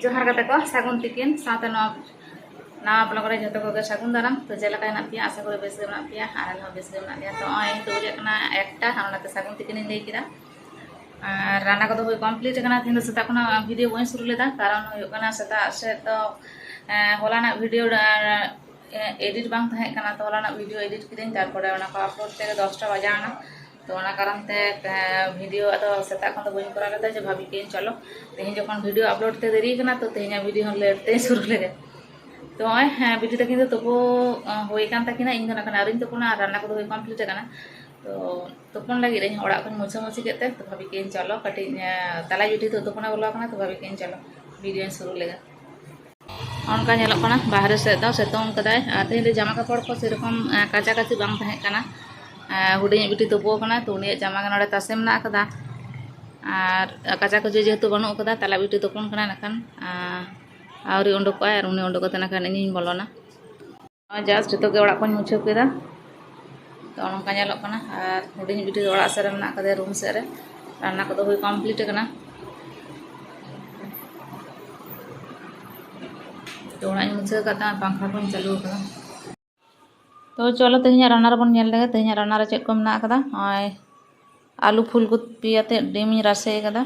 जोहार गाते को सागुन तिकिन साथे नवा ब्लॉग रे जतो को सागुन दाराम तो जेलका हेना पिया आशा करे बेस गे मेना पिया आर हो बेस गे मेना लिया तो ओय तो जे कना एकटा हानाते सागुन तिकिन लई किदा और रान्ना को हुई कमप्लीट करना तीन सेता खना वीडियो बई शुरू लेदा कारण हुई कना सेता से तो होलाना वीडियो एडिट बांग तहे कना तो होलाना वीडियो एडिट किदिन तारपरे ओना को अपलोड ते 10टा बजाना तो ओना कारण ते वीडियो अदो सेता खन तो बई करा लेदा जे भाभी के चलो तेहे जखन वीडियो अपलोड ते देरी कना तो तेहे वीडियो लेट ते शुरू लेगे तो वीडियो तकिन तो तको होई कान तकिना इन दना कना आरिन तकोना रान्ना को हुई कमप्लीट कना तो तोपन लगे रे ओड़ा को मुछा मुछी केते तो भाभी के चलो कटी तला जुटी तो तोपना बोला कना तो भाभी के चलो वीडियो शुरू लेगा उनका नेलो कना बाहर से दा सेतों कदाय आते रे जामा कपड़ को सेरकम काचा काची बांग तहे कना हुडिंग बिटी तोपो कना तो उनी जामा के नडे तासे मना कदा और काचा काची जेहेतु बनु कदा तला बिटी तोपन कना नकन आवरी उंडक आय और उनी उंडक कते नकन इनी बोलोना जस्ट जतो के ओड़ा को मुछा केदा तो उनका नेलो कना और हुडिंग बिटी ओड़ा से रे मना कदे रूम से रे रान्ना को हुई कमप्लीट कना तो ओड़ा मुछा कता पंखा को चालू कदा तो चलो तेहना रान्ना रे बन नेल लेगे तेहना रान्ना रे चेक को मना कदा आय आलू फुलकपी आते डिम रासे कदा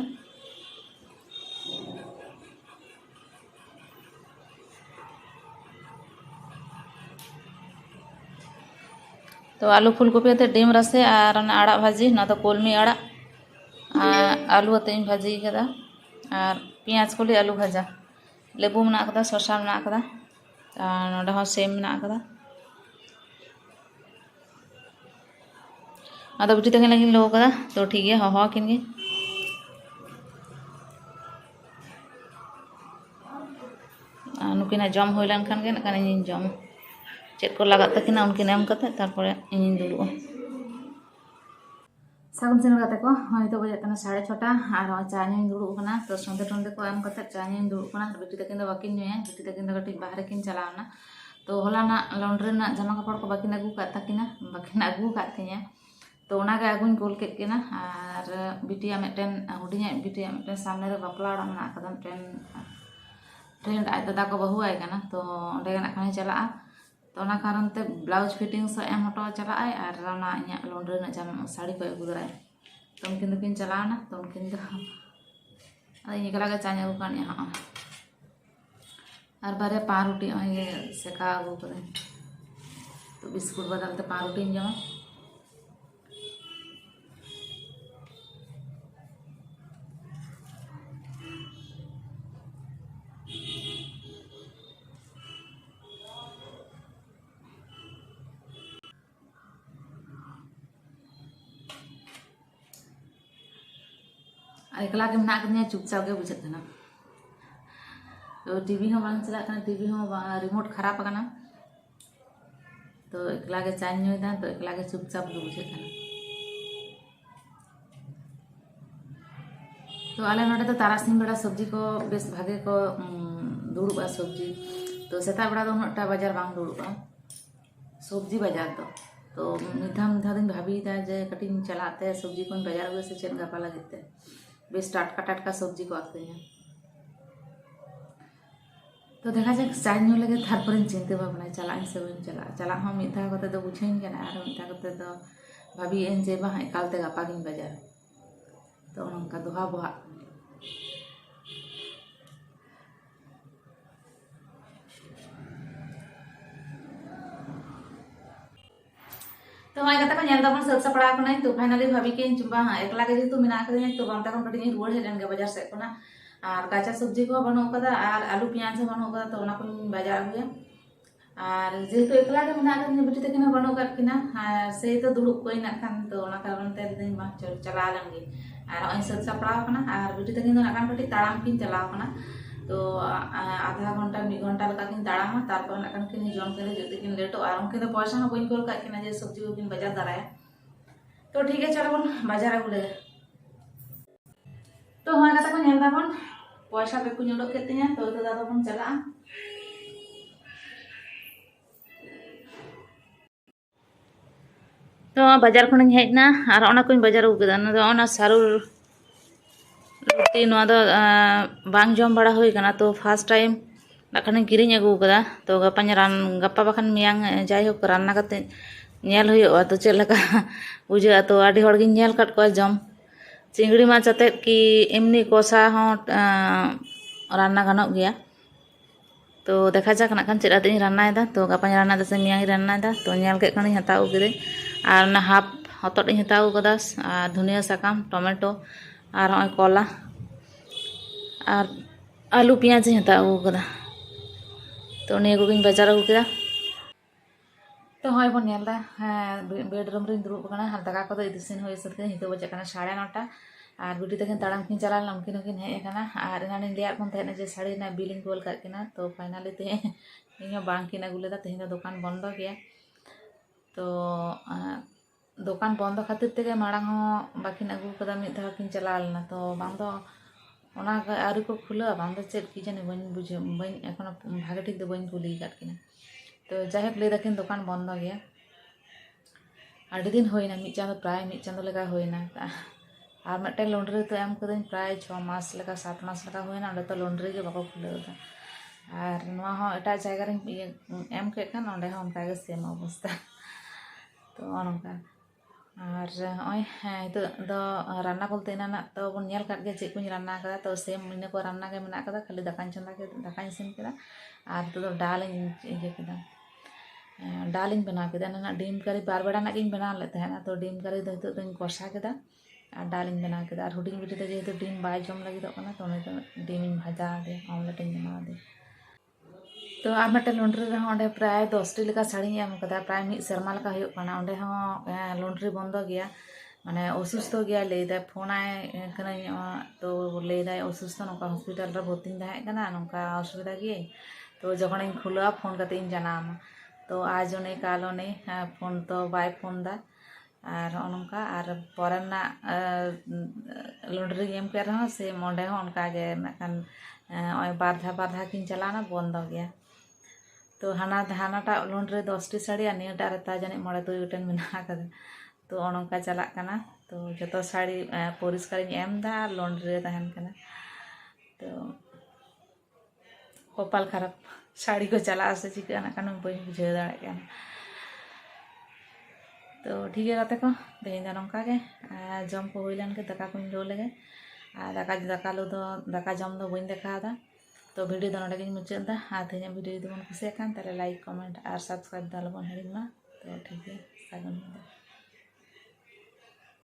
तो आलू फुलकपी आते डिम रासे और आड़ा भाजी ना तो कलमी आड़ा आलू आते भाजी कदा और पियाज को आलू भाजा लेबू मना कदा शसा मना कदा नोडे हो सेम मना कदा आदो बिटी तक लगी लो कदा तो ठीक है हो किन गे नुकिना जम हो लन खान गे नकान इन जम चेक को लगा तकिना उनकिन एम कते तारपरे इन दुड़ुआ सागुन सेन गाते को हय तो बजे तना 6:30 और चा इन दुड़ु कना तो संदे टंदे को एम कते चा इन दुड़ु कना बिटी तकिन दो बाकिन नुया बिटी तकिन दो कटी बाहर किन चलावना तो होलाना लॉन्ड्री ना जमा कपड़ को बाकिन अगू का तकिना बाकिन अगू का तिया तो ओनागे अगुन कोल के किना और बिटिया मेटेन हुडिया बिटिया मेटेन सामने रे बापला ओड़ा मना कदम ट्रेंड आज दादा को बहु आय कना तो ओंडे गना खाने चला तो ओना कारण ते ब्लाउज फिटिंग से एम हटो चला आय और ओना इया लॉन्ड्री ना जम साड़ी को अगू दराय तो उनकिन दोकिन चलावना तो उनकिन दो अदे एकला के चाnya अगू कान यहाँ और बारे पारुटी ये सेका अगू करे तो बिस्कुट बदलते पारुटी जमा एकला के मना कदिया चुपचाप के बुझे तना तो टीवी हो बांग चला कना टीवी हो रिमोट खराब कना तो एकला के चाय नुदा तो एकला के चुपचाप के बुझे तना तो आले नडे तो तारासिंह बेड़ा सब्जी को बेस भागे को दुड़ुबा सब्जी तो सेता बेड़ा दो उनटा बाजार बांग दुड़ुबा सब्जी बाजार तो मिधा दिन भाभी जे कटिंग चलाते सब्जी को बाजार गए से चेन गापा लगते बेस टाटका सब्जी को आते हैं तो देखा जाए चाय नु लगे थारपर चिंता भावना चला से बन चला हम मिधा कते तो बुझेन कना और मिधा कते तो भाभी एन जे बा एकालते गापा गिन बाजार तो उनका दोहा बोहा तो मैं कहता को दबन सब सपड़ा को तो फाइनली भाभी के चुबा एकला के जेतु मिना कदे तो बामता को कटी रुआड़ हेलन के बाजार से कोना और काचा सब्जी को बनो कदा और आलू प्याज बनो कदा तो ओना को बाजार आगुया और जेतु एकला के मिना कदे बिटी तकिन बनो कर किना से तो दुड़ुब को इना खान तो ओना कारण ते दिन मा चला लंगे और ओइ सब सपड़ा कोना और बिटी तकिन ना कान कटी ताड़ाम किन चला कोना तो आधा घंटा 1 घंटा लगा किन ताड़ामा तारपर ना कान किन जॉन करे जति किन लेटो और उनके तो पैसा ना बइन कोल का किना जे सब्जी को किन बाजार दराया तो ठीक है चलो बन बाजार आगु ले तो हय कता को नेल दाबन पैसा पे को उडक केते तो दादा बन चला तो बाजार खन हेजना और ओना को बाजार अगु केदा ना सारू लुटी नोआ दो बांग जम बड़ा हुई कना तो फर्स्ट टाइम नाखानी किरिंग अगू कदा तो गप्पा बाखान मियांग जायहोक रान्ना करते नेल हुयुआ तो चेद लका बुझा तो आडी हर गिन नेल काट कोआ जम चिंगड़ी माछ आते कि एमनी कषा हों रान्ना गानोग गया तो देखा जाक ना चेद आते रान्नायदा तो गापानी रान्ना से मियांग रान्नायदा तो नेल के खानी हताव किदे और ना हाफ हतोट हताव कदा धनिया साकाम टमेटो और हॉय कला और आलू पियाज हताव कदा तो निया कोगिन बाजार अगू किदा तो हॉय बन नेलदा बेडरूम रे दुरुब कना और दाका को इदिसिन होय सत हितो बजे कना 9:30 और बिटी तकिन ताड़ाम किन चला उनकिन उनकिन हेज कना और इनानी लिया कोन तहने जे साड़ी ना बिलिंग कोल का किना तो फाइनली ते इनो बांग किन अगू लेदा तेहिन दुकान बंद गया तो दुकान बंद खातिर तेगे माड़ांग हो बाकिन अगू कदा मिद धाव किन चला लेना तो बांग दो ओना आरी को खुला बांग दो चेद की जाने बन बुझे बन एखोनो भागे ठीक दो बन कुली काट किना तो जाहे ले दकिन दुकान बंद गया आड़ी दिन होइना मिद चांदो प्राय मिद चांदो लेका होइना और मिट्टे लॉन्ड्री तो एम कदिन प्राय 6 मास लेका 7 मास लेका होइना ओंडे तो लॉन्ड्री के बाको खुलेदा और नोआ हो एटा जायगा रे एम के खान ओंडे हो उनका के सेम अवस्था तो ओनका और ओय हितो दो रान्ना बोलते ना तो बन नेल काट गे चेद कुन रान्ना कदा तो सेम इने को रान्ना के मेना कदा खाली दाकान चंदा के दाकान इसिन केदा और तो डाल इये केदा डाल बना केदा ना डीम करी बार बेड़ा ना गिन बना लेते हैं ना तो डीम करी तो हितो तो कषा केदा और डाल बना केदा और हुडिंग बिटी तो जेहेतु डीम बाय जम लगी तो उन्हें तो डीम भाजा दे ऑमलेट बना दे तो और मिट्टे लॉन्ड्री रे ओंडे प्राय 10टी लेका साड़ी एम कदा प्राय मिद सेरमा लेका हुयुग काना ओंडे हो लॉन्ड्री बंद गया माने असुस्थ गया लेदा फोन आय कना तो लेदा असुस्थ नोका हॉस्पिटल रे भर्ती तहे कना नोका असुविधा गे तो जखन इन खुला फोन करते इन जनामा तो आज उन्हें काल उन्हें फोन तो बाय फोन दा और नोका और परेना लॉन्ड्री एम के रहा से मोंडे हो उनका गे नाखान बारधा किन चलाना बंद गया तो हानाटा लॉन्ड्री 10टी साड़ी और नियाटा रेता जानी 9-2 गोटेन मेना कदा तो ओनका चला कना तो जतो साड़ी परिष्कार एम दा लॉन्ड्री रे तहन कना तो कपाल खराब साड़ी को चला से चिका ना कान बई बुझे दाड़े काना तो ठीक है गाते को तेहिन दा नोंका के जम को होइलन के दाका को लो लेगे दाका लो दो दाका जम दो बई देखा दा तो वीडियो दो नोडे मुचाद दा और तेहिन वीडियो जुदी बन कुसिया कान ताले लाइक कमेंट और सब्सक्राइब दा लबन हिड़िंग मा तो ठीक है सागुन।